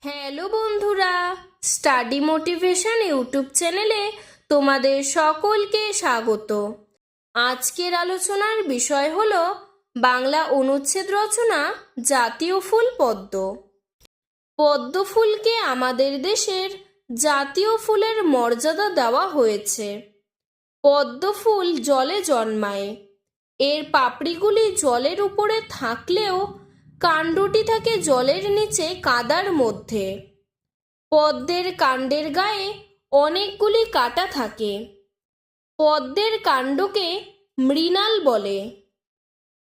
Hello বন্ধুরা, study motivation YouTube চ্যানেলে তোমাদের সকলকে স্বাগত। আজকের আলোচনার বিষয় হলো বাংলা অনুচ্ছেদ রচনা জাতীয় ফুল পদ্ম। পদ্ম ফুলকে আমাদের দেশের জাতীয় ফুলের মর্যাদা দেওয়া হয়েছে। পদ্ম ফুল জলে জন্মায়। এর পাপড়িগুলি জলের উপরে থাকলেও কাণ্ডটি থাকে জলের নিচে কাদার মধ্যে। পদ্মের কাণ্ডের গায়ে অনেকগুলি কাঁটা থাকে। পদ্মের কাণ্ডকে মৃণাল বলে।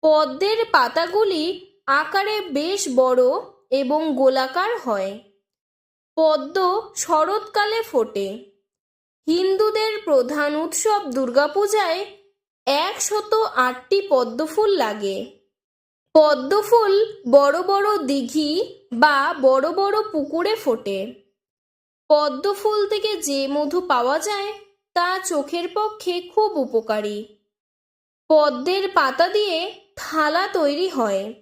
পদ্মের পাতাগুলি আকারে বেশ বড় এবং গোলাকার হয়। পদ্ম শরৎকালে ফোটে। হিন্দুদের প্রধান উৎসব দুর্গাপূজায় 108টি পদ্ম ফুল লাগে। পদ্ম ফুল বড় বড় দিঘি বা বড় বড় পুকুরে ফোটে। পদ্ম ফুল থেকে যে মধু পাওয়া যায় তা চোখের পক্ষে খুব উপকারী। পদ্মের পাতা দিয়ে থালা তৈরি হয়।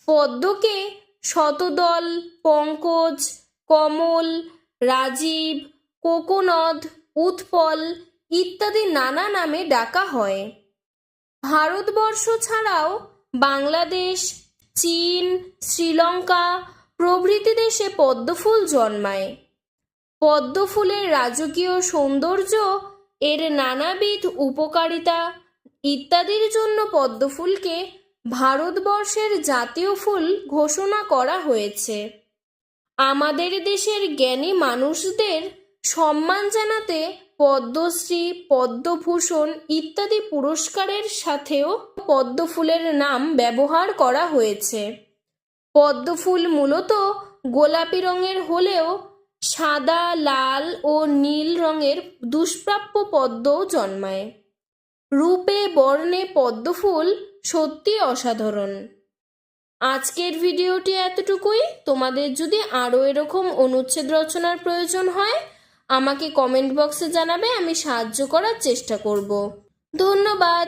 পদ্মকে শতদল, পঙ্কজ, কমল, রাজীব, কোকনদ, উৎপল ইত্যাদি নানা নামে ডাকা হয়। ভারতবর্ষ ছাড়াও বাংলাদেশ, চীন, শ্রীলঙ্কা প্রভৃতি দেশে পদ্মফুল জন্মায়। পদ্মফুলের রাজকীয় সৌন্দর্য, এর নানাবিধ উপকারিতা ইত্যাদির জন্য পদ্মফুলকে ভারতবর্ষের জাতীয় ফুল ঘোষণা করা হয়েছে। আমাদের দেশের জ্ঞানী মানুষদের সম্মান জানাতে পদ্মশ্রী, পদ্মভূষণ ইত্যাদি পুরস্কারের সাথেও পদ্মফুলের নাম ব্যবহার করা হয়েছে। পদ্মফুল মূলত গোলাপি রঙের হলেও সাদা, লাল ও নীল রঙের দুষ্প্রাপ্য পদ্মও জন্মায়। রূপে বর্ণে পদ্মফুল সত্যি অসাধারণ। আজকের ভিডিওটি এতটুকুই। তোমাদের যদি আরও এরকম অনুচ্ছেদ রচনার প্রয়োজন হয় আমাকে কমেন্ট বক্সে জানাবে, আমি সাহায্য করার চেষ্টা করব। ধন্যবাদ।